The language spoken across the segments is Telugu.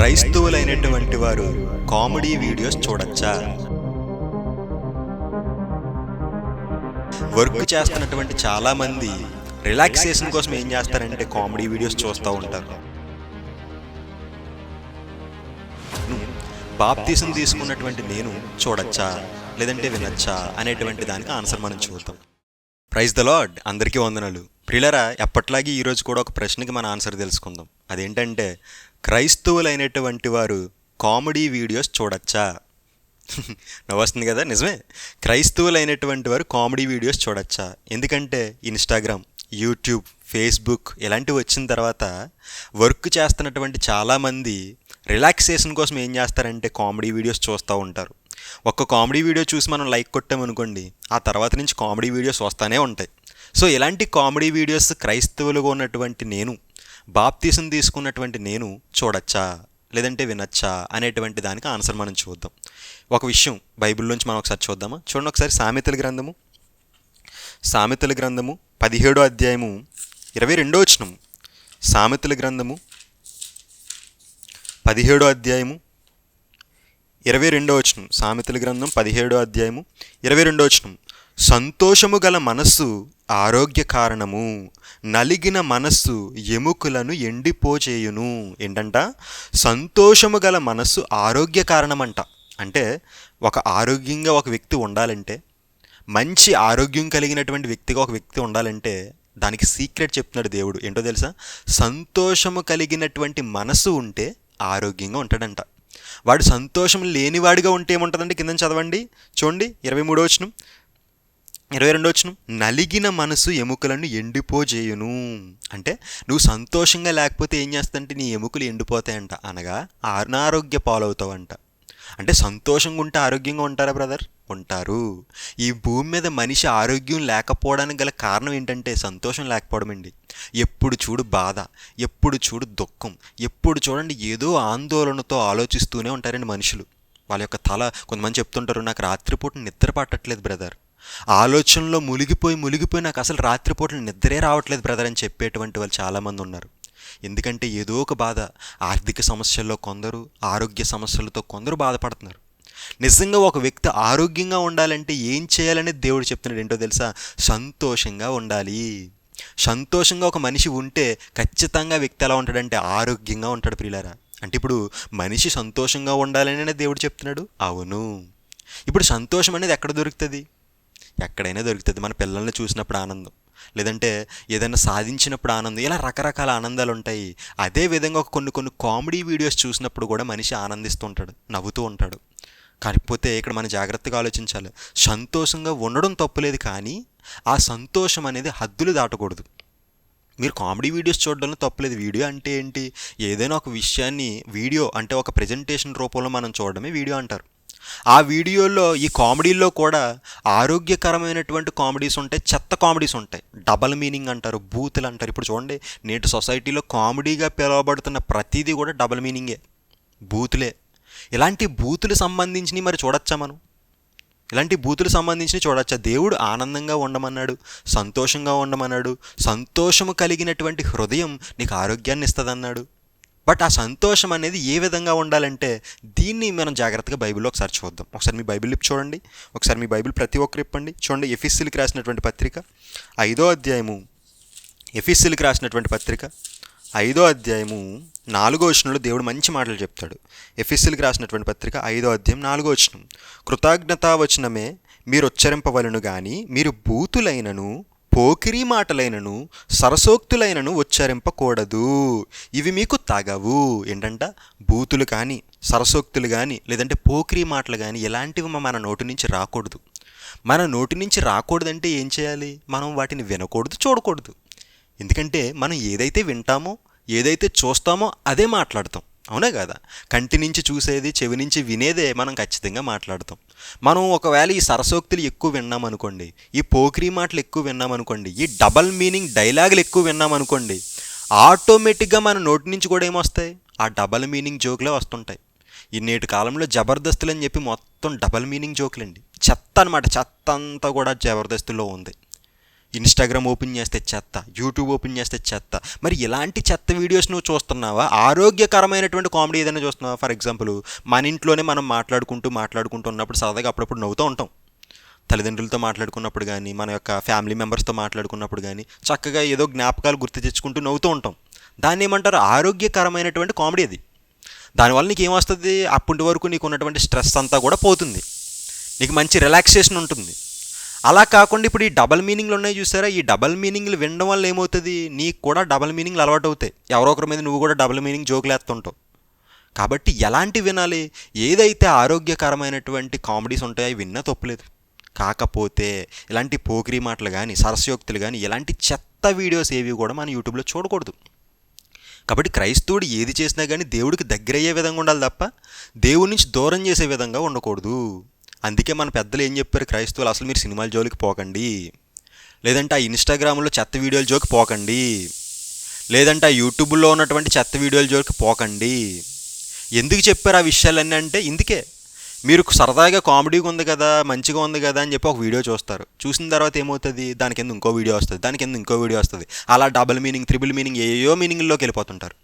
క్రైస్తవులైనటువంటి వారు కామెడీ వీడియోస్ చూడొచ్చా? వర్క్ చేస్తున్నటువంటి చాలామంది రిలాక్సేషన్ కోసం ఏం చేస్తారంటే కామెడీ వీడియోస్ చూస్తూ ఉంటారు. బాప్తిసం తీసుకున్నటువంటి నేను చూడొచ్చా లేదంటే వినొచ్చా అనేటువంటి దానికి ఆన్సర్ మనం చూద్దాం. ప్రైజ్ ద లార్డ్, అందరికీ వందనాలు. ప్రియులారా, ఎప్పట్లాగే ఈరోజు కూడా ఒక ప్రశ్నకి మన ఆన్సర్ తెలుసుకుందాం. అదేంటంటే, క్రైస్తవులైనటువంటి వారు కామెడీ వీడియోస్ చూడొచ్చా? నవ్వొస్తుంది కదా, నిజమే. క్రైస్తవులైనటువంటి వారు కామెడీ వీడియోస్ చూడొచ్చా? ఎందుకంటే ఇన్స్టాగ్రామ్, యూట్యూబ్, ఫేస్బుక్ ఇలాంటివి వచ్చిన తర్వాత వర్క్ చేస్తున్నటువంటి చాలామంది రిలాక్సేషన్ కోసం ఏం చేస్తారంటే కామెడీ వీడియోస్ చూస్తూ ఉంటారు. ఒక్క కామెడీ వీడియో చూసి మనం లైక్ కొట్టామనుకోండి, ఆ తర్వాత నుంచి కామెడీ వీడియోస్ వస్తూనే ఉంటాయి. సో ఇలాంటి కామెడీ వీడియోస్ క్రైస్తవులుగా ఉన్నటువంటి నేను, బాప్తిసం తీసుకున్నటువంటి నేను చూడొచ్చా లేదంటే వినొచ్చా అనేటువంటి దానికి ఆన్సర్ మనం చూద్దాం. ఒక విషయం బైబిల్లోంచి మనం ఒకసారి చూద్దామా? చూడండి ఒకసారి. సామెతల గ్రంథము 17వ అధ్యాయము 22వ వచనం. సామెతల గ్రంథము 17వ అధ్యాయము 22వ వచనం. సామెతల గ్రంథం 17వ అధ్యాయము 22వ వచనం. సంతోషము గల మనస్సు ఆరోగ్య కారణము, నలిగిన మనస్సు ఎముకలను ఎండిపోచేయును. ఏంటంట? సంతోషము గల మనస్సు ఆరోగ్య కారణమంట. అంటే ఆరోగ్యంగా ఒక వ్యక్తి ఉండాలంటే, మంచి ఆరోగ్యం కలిగినటువంటి వ్యక్తిగా ఒక వ్యక్తి ఉండాలంటే దానికి సీక్రెట్ చెప్తున్నాడు దేవుడు. ఏంటో తెలుసా? సంతోషము కలిగినటువంటి మనస్సు ఉంటే ఆరోగ్యంగా ఉంటాడంట. వాడు సంతోషం లేనివాడిగా ఉంటే ఏముంటుందంటే, కింద చదవండి, చూడండి 23వ వచనం, 22వ వచనం. నలిగిన మనసు ఎముకలను ఎండిపోజేయును. అంటే నువ్వు సంతోషంగా లేకపోతే ఏం చేస్తానంటే నీ ఎముకలు ఎండిపోతాయంట, అనగా అనారోగ్య పాలవుతావంట. అంటే సంతోషంగా ఉంటే ఆరోగ్యంగా ఉంటారా బ్రదర్? ఉంటారు. ఈ భూమి మీద మనిషి ఆరోగ్యం లేకపోవడానికి గల కారణం ఏంటంటే సంతోషం లేకపోవడం అండి. ఎప్పుడు చూడు బాధ, ఎప్పుడు చూడు దుఃఖం, ఎప్పుడు చూడండి ఏదో ఆందోళనతో ఆలోచిస్తూనే ఉంటారండి మనుషులు. వాళ్ళ యొక్క కొంతమంది చెప్తుంటారు, నాకు రాత్రిపూట నిద్ర పట్టట్లేదు బ్రదర్, ఆలోచనలో మునిగిపోయి నాకు అసలు రాత్రిపూటలు నిద్రే రావట్లేదు బ్రదర్ అని చెప్పేటువంటి వాళ్ళు చాలామంది ఉన్నారు. ఎందుకంటే ఏదో ఒక బాధ, ఆర్థిక సమస్యల్లో కొందరు, ఆరోగ్య సమస్యలతో కొందరు బాధపడుతున్నారు. నిజంగా ఒక వ్యక్తి ఆరోగ్యంగా ఉండాలంటే ఏం చేయాలనేది దేవుడు చెప్తున్నాడు. ఏంటో తెలుసా? సంతోషంగా ఉండాలి. సంతోషంగా ఒక మనిషి ఉంటే ఖచ్చితంగా వ్యక్తి ఎలా ఉంటాడంటే ఆరోగ్యంగా ఉంటాడు. ప్రియులారా, అంటే ఇప్పుడు మనిషి సంతోషంగా ఉండాలనే దేవుడు చెప్తున్నాడు. అవును. ఇప్పుడు సంతోషం అనేది ఎక్కడ దొరుకుతుంది? ఎక్కడైనా దొరుకుతుంది. మన పిల్లల్ని చూసినప్పుడు ఆనందం, లేదంటే ఏదైనా సాధించినప్పుడు ఆనందం, ఇలా రకరకాల ఆనందాలు ఉంటాయి. అదేవిధంగా కొన్ని కామెడీ వీడియోస్ చూసినప్పుడు కూడా మనిషి ఆనందిస్తూ ఉంటాడు, నవ్వుతూ ఉంటాడు. కాకపోతే ఇక్కడ మనం జాగ్రత్తగా ఆలోచించాలి. సంతోషంగా ఉండడం తప్పులేదు, కానీ ఆ సంతోషం అనేది హద్దులు దాటకూడదు. మీరు కామెడీ వీడియోస్ చూడడంలో తప్పులేదు. వీడియో అంటే ఏంటి? ఏదైనా ఒక విషయాన్ని వీడియో అంటే ఒక ప్రజెంటేషన్ రూపంలో మనం చూడడమే వీడియో అంటారు. ఆ వీడియోలో, ఈ కామెడీల్లో కూడా ఆరోగ్యకరమైనటువంటి కామెడీస్ ఉంటాయి, చెత్త కామెడీస్ ఉంటాయి. డబల్ మీనింగ్ అంటారు, బూతులు అంటారు. ఇప్పుడు చూడండి, నేటి సొసైటీలో కామెడీగా పిలువబడుతున్న ప్రతిదీ కూడా డబల్ మీనింగే, బూతులే. ఇలాంటి బూతులు సంబంధించినవి మరి చూడొచ్చా మనం? ఇలాంటి బూతులు సంబంధించినవి చూడొచ్చా? దేవుడు ఆనందంగా ఉండమన్నాడు, సంతోషంగా ఉండమన్నాడు. సంతోషము కలిగినటువంటి హృదయం నీకు ఆరోగ్యాన్ని ఇస్తుందన్నాడు. బట్ ఆ సంతోషం అనేది ఏ విధంగా ఉండాలంటే దీన్ని మనం జాగ్రత్తగా బైబిల్లో ఒకసారి చూద్దాం. ఒకసారి మీ బైబిల్ చూడండి, ఒకసారి మీ బైబిల్ ప్రతి ఒక్కరు ఇప్పండి. చూడండి, ఎఫెసీయులకు రాసినటువంటి పత్రిక 5వ అధ్యాయము, ఎఫెసీయులకు రాసినటువంటి పత్రిక 5వ అధ్యాయము 4వ వచనంలో దేవుడు మంచి మాటలు చెప్తాడు. ఎఫెసీయులకు రాసినటువంటి పత్రిక 5వ అధ్యాయం 4వ వచనం. కృతజ్ఞతావచనమే మీరు ఉచ్చరింపవలను గాని మీరు బూతులైనను, పోకిరీ మాటలైనను, సరసోక్తులైనను ఉచ్చరింపకూడదు, ఇవి మీకు తగవు. ఏంటంట? బూతులు కానీ, సరసోక్తులు కానీ, లేదంటే పోకిరీ మాటలు కానీ ఇలాంటివి మన నోటి నుంచి రాకూడదు. మన నోటి నుంచి రాకూడదంటే ఏం చేయాలి? మనం వాటిని వినకూడదు, చూడకూడదు. ఎందుకంటే మనం ఏదైతే వింటామో, ఏదైతే చూస్తామో అదే మాట్లాడతాం. అవునా కదా? కంటి నుంచి చూసేది, చెవి నుంచి వినేదే మనం ఖచ్చితంగా మాట్లాడతాం. మనం ఒకవేళ ఈ సరసోక్తులు ఎక్కువ విన్నామనుకోండి, ఈ పోకిరీ మాటలు ఎక్కువ విన్నామనుకోండి, ఈ డబల్ మీనింగ్ డైలాగులు ఎక్కువ విన్నామనుకోండి, ఆటోమేటిక్గా మన నోటి నుంచి కూడా ఏమొస్తాయి? ఆ డబల్ మీనింగ్ జోకులే వస్తుంటాయి. ఈ నేటి కాలంలో జబర్దస్తులు అని చెప్పి మొత్తం డబల్ మీనింగ్ జోకులండి. చెత్త అనమాట, చెత్త అంతా కూడా జబర్దస్తుల్లో ఉంది. ఇన్స్టాగ్రామ్ ఓపెన్ చేస్తే చెత్త, యూట్యూబ్ ఓపెన్ చేస్తే చెత్త. మరి ఇలాంటి చెత్త వీడియోస్ నువ్వు చూస్తున్నావా? ఆరోగ్యకరమైనటువంటి కామెడీ ఏదైనా చూస్తున్నావా? ఫర్ ఎగ్జాంపుల్, మన ఇంట్లోనే మనం మాట్లాడుకుంటూ ఉన్నప్పుడు సరదాగా అప్పుడప్పుడు నవ్వుతూ ఉంటాం. తల్లిదండ్రులతో మాట్లాడుకున్నప్పుడు కానీ, మన యొక్క ఫ్యామిలీ మెంబర్స్తో మాట్లాడుకున్నప్పుడు కానీ చక్కగా ఏదో జ్ఞాపకాలు గుర్తు తెచ్చుకుంటూ నవ్వుతూ ఉంటాం. దాన్ని ఏమంటారు? ఆరోగ్యకరమైనటువంటి కామెడీ అది. దానివల్ల నీకు ఏమొస్తుంది? అప్పటి వరకు నీకు ఉన్నటువంటి స్ట్రెస్ అంతా కూడా పోతుంది, నీకు మంచి రిలాక్సేషన్ ఉంటుంది. అలా కాకుండా ఇప్పుడు ఈ డబల్ మీనింగ్లు ఉన్నాయి చూసారా? ఈ డబల్ మీనింగ్లు వినడం వల్ల ఏమవుతుంది? నీకు కూడా డబల్ మీనింగ్లు అలవాటు అవుతాయి. ఎవరో ఒకరి మీద నువ్వు కూడా డబల్ మీనింగ్ జోకులు వేస్తుంటావు. కాబట్టి ఎలాంటి వినాలి? ఏదైతే ఆరోగ్యకరమైనటువంటి కామెడీస్ ఉంటాయో అవి విన్నా తప్పులేదు. కాకపోతే ఇలాంటి పోకిరీ మాటలు కానీ, సరస్యోక్తులు కానీ, ఇలాంటి చెత్త వీడియోస్ ఏవి కూడా మన యూట్యూబ్లో చూడకూడదు. కాబట్టి క్రైస్తవుడు ఏది చేసినా కానీ దేవుడికి దగ్గర అయ్యే విధంగా ఉండాలి తప్ప దేవుడి నుంచి దూరం చేసే విధంగా ఉండకూడదు. అందుకే మన పెద్దలు ఏం చెప్పారు? క్రైస్తవులు అసలు మీరు సినిమాల జోలికి పోకండి, లేదంటే ఆ ఇన్స్టాగ్రామ్లో చెత్త వీడియోల జోలికి పోకండి, లేదంటే ఆ యూట్యూబ్లో ఉన్నటువంటి చెత్త వీడియోల జోలికి పోకండి. ఎందుకు చెప్పారు ఆ విషయాలన్నీ అంటే ఇందుకే. మీరు సరదాగా కామెడీగా ఉంది కదా, మంచిగా ఉంది కదా అని చెప్పి ఒక వీడియో చూస్తారు. చూసిన తర్వాత ఏమవుతుంది? దాని కింద ఇంకో వీడియో వస్తుంది, దాని కింద ఇంకో వీడియో వస్తుంది. అలా డబుల్ మీనింగ్, త్రిబుల్ మీనింగ్, ఏయో మీనింగ్లోకి వెళ్ళిపోతుంటారు.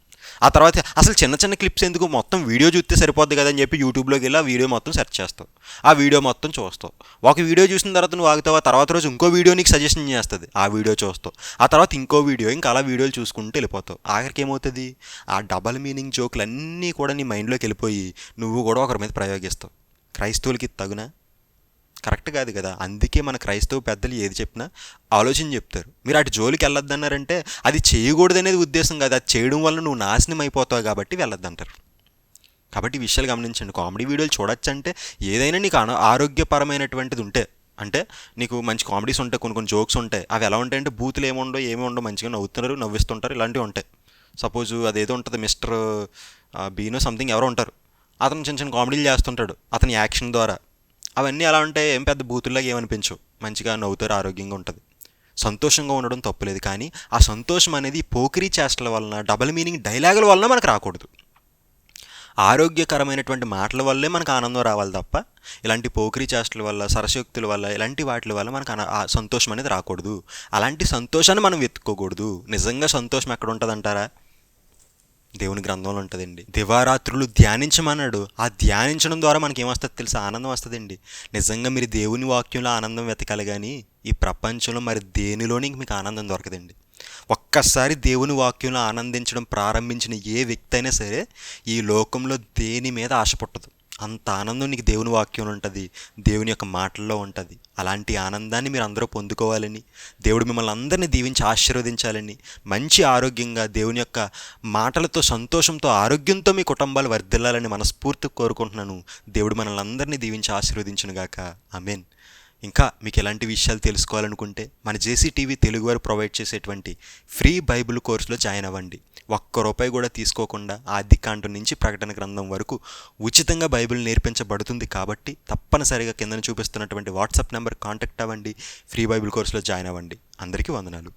ఆ తర్వాత అసలు చిన్న చిన్న క్లిప్స్ ఎందుకు, మొత్తం వీడియో చూస్తే సరిపోద్ది కదా అని చెప్పి యూట్యూబ్లోకి వెళ్ళి ఆ వీడియో మొత్తం సెర్చ్ చేస్తావు, ఆ వీడియో మొత్తం చూస్తావు. ఒక వీడియో చూసిన తర్వాత నువ్వు ఆగుతావు, ఆ తర్వాత రోజు ఇంకో వీడియో నీకు సజెషన్ చేస్తుంది, ఆ వీడియో చూస్తావు. ఆ తర్వాత ఇంకో వీడియో, ఇంకా అలా వీడియోలు చూసుకుంటూ వెళ్ళిపోతావు. ఆఖరికి ఏమవుతుంది? ఆ డబల్ మీనింగ్ జోకులు అన్నీ కూడా నీ మైండ్లోకి వెళ్ళిపోయి నువ్వు కూడా ఒకరి మీద ప్రయోగిస్తావు. క్రైస్తవులకి తగునా? కరెక్ట్ కాదు కదా. అందుకే మన క్రైస్తవ పెద్దలు ఏది చెప్పినా ఆలోచన చెప్తారు. మీరు అటు జోలికి వెళ్ళొద్దన్నారంటే అది చేయకూడదనేది ఉద్దేశం కాదు, అది చేయడం వల్ల నువ్వు నాశనం అయిపోతావు కాబట్టి వెళ్ళొద్దంటారు. కాబట్టి ఈ విషయాలు గమనించండి. కామెడీ వీడియోలు చూడొచ్చంటే ఏదైనా నీకు ఆరోగ్యపరమైనటువంటిది ఉంటే, అంటే నీకు మంచి కామెడీస్ ఉంటాయి, కొన్ని జోక్స్ ఉంటాయి. అవి ఎలా ఉంటాయంటే బూతులు ఏమి ఉండవు, మంచిగా నవ్వుతున్నారు, నవ్విస్తుంటారు, ఇలాంటివి ఉంటాయి. సపోజు అదేదో ఉంటుంది, మిస్టర్ బీనో సంథింగ్ ఎవరో ఉంటారు, అతను చిన్న చిన్న కామెడీలు చేస్తుంటాడు అతని యాక్షన్ ద్వారా. అవన్నీ ఎలా ఉంటాయి? ఏం పెద్ద బూతుల్లాగా ఏమనిపించవు, మంచిగా నవ్వుతారు, ఆరోగ్యంగా ఉంటుంది. సంతోషంగా ఉండడం తప్పులేదు, కానీ ఆ సంతోషం అనేది పోకిరీ చేష్టల వలన, డబల్ మీనింగ్ డైలాగుల వలన మనకు రాకూడదు. ఆరోగ్యకరమైనటువంటి మాటల వల్లే మనకు ఆనందం రావాలి తప్ప ఇలాంటి పోకిరీ చేష్టల వల్ల, సరశక్తుల వల్ల, ఇలాంటి వాటి వల్ల మనకు సంతోషం అనేది రాకూడదు. అలాంటి సంతోషాన్ని మనం వెతుక్కోకూడదు. నిజంగా సంతోషం ఎక్కడ ఉంటుంది అంటారా? దేవుని గ్రంథంలో ఉంటుందండి. దివారాత్రులు ధ్యానించమన్నాడు. ఆ ధ్యానించడం ద్వారా మనకి ఏమొస్తుంది తెలుసా? ఆనందం వస్తుందండి. నిజంగా మీరు దేవుని వాక్యంలో ఆనందం వెతకాలి, కానీ ఈ ప్రపంచంలో మరి దేనిలోని మీకు ఆనందం దొరకదండి. ఒక్కసారి దేవుని వాక్యంలో ఆనందించడం ప్రారంభించిన ఏ వ్యక్తి అయినా సరే ఈ లోకంలో దేని మీద ఆశ పుట్టదు. అంత ఆనందం నీకు దేవుని వాక్యంలో ఉంటుంది, దేవుని యొక్క మాటల్లో ఉంటుంది. అలాంటి ఆనందాన్ని మీరు అందరూ పొందుకోవాలని, దేవుడు మిమ్మల్ని అందరినీ దీవించి ఆశీర్వదించాలని, మంచి ఆరోగ్యంగా దేవుని యొక్క మాటలతో, సంతోషంతో, ఆరోగ్యంతో మీ కుటుంబాలు వర్ధిల్లాలని మనస్ఫూర్తిగా కోరుకుంటున్నాను. దేవుడు మనల్ని అందరినీ దీవించి ఆశీర్వదించునుగాక. ఆమేన్. ఇంకా మీకు ఎలాంటి విషయాలు తెలుసుకోవాలనుకుంటే మన జేసీ టీవీ తెలుగు వారు ప్రొవైడ్ చేసేటువంటి ఫ్రీ బైబిల్ కోర్సులో జాయిన్ అవ్వండి. ₹1 కూడా తీసుకోకుండా ఆదికాండం నుంచి ప్రకటన గ్రంథం వరకు ఉచితంగా బైబిల్ నేర్పించబడుతుంది. కాబట్టి తప్పనిసరిగా కిందన చూపిస్తున్నటువంటి వాట్సాప్ నెంబర్ కాంటాక్ట్ అవ్వండి, ఫ్రీ బైబిల్ కోర్సులో జాయిన్ అవ్వండి. అందరికీ వందనాలు.